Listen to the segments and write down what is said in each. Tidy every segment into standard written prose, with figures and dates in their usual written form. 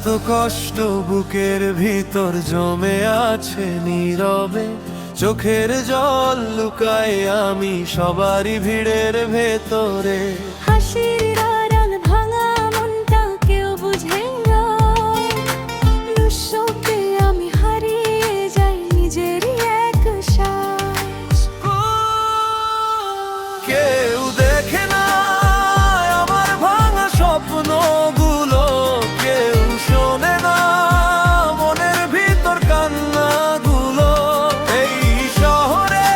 এত কষ্ট বুকের ভিতর জমে আছে নীরবে, চোখের জল লুকাই আমি সবারই ভিড়ের ভেতরে। হাসির আড়াল ভাঙা মনটা কেউ বুঝে না, নিঃশব্দে আমি হারিয়ে যাই নিজেরই এক শ্বাস। কেউ দেখে না আমার ভাঙা স্বপ্নগুলো, কেউ শোনে না মনের ভিতর কান্নাগুলো। এই শহরে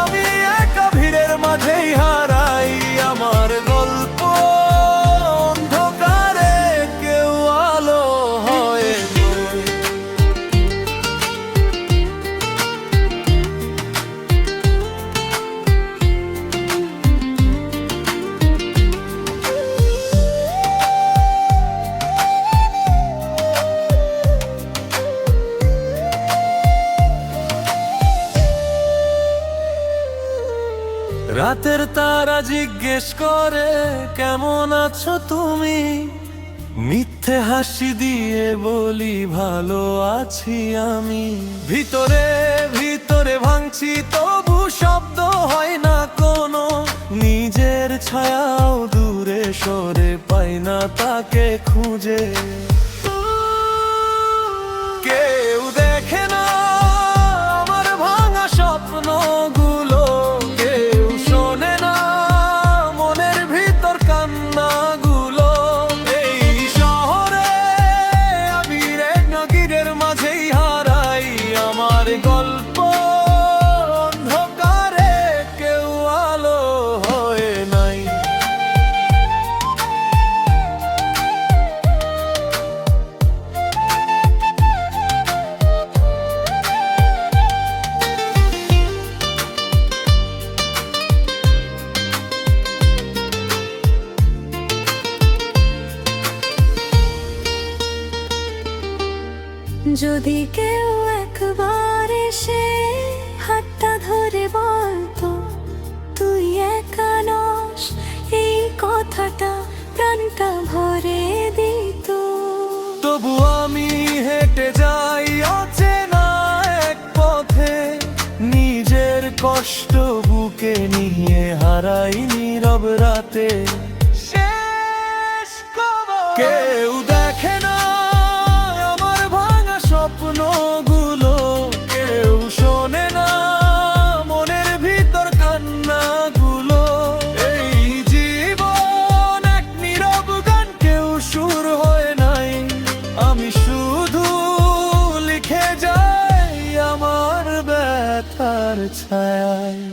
আমি একা ভিড়ের মাঝেই হারাই আমার গল্প, অন্ধকারে কেউ আলো হয়। রাতের তারা জিজ্ঞেস করে কেমন আছো তুমি, মিথ্যে হাসি দিয়ে বলি ভালো আছি আমি। ভিতরে ভিতরে ভাঙছি তবু শব্দ হয় না কোনো, নিজের ছায়াও দূরে সরে পাই না তাকে খুঁজে। কেউ দেখে না আমার ভাঙা স্বপ্নগুলো, কেউ শোনে না মনের ভিতর কান্নাগুলো। এই শহরে আমি নগরীর মাঝেই হারাই আমার গল্প, অন্ধকারে কেউ আলো হয়ে নাই। যদি কেউ একবার এসে হাতটা ধরে বলতো তুই একা নস, এই কথাটা প্রাণটা ভরে দিত। তবু আমি হেঁটে যাই অচেনা এক পথে, নিজের কষ্ট বুকে নিয়ে হারাই নীরব রাতে। কেউ দেখে না আমার ভাঙা স্বপ্নগুলো, কেউ শোনে না মনের ভিতর কান্নাগুলো। এই জীবন এক নীরব গান, কেউ সুর হয়ে নাই, আমি শুধু লিখে যাই আমার ব্যথার ছায়ায়।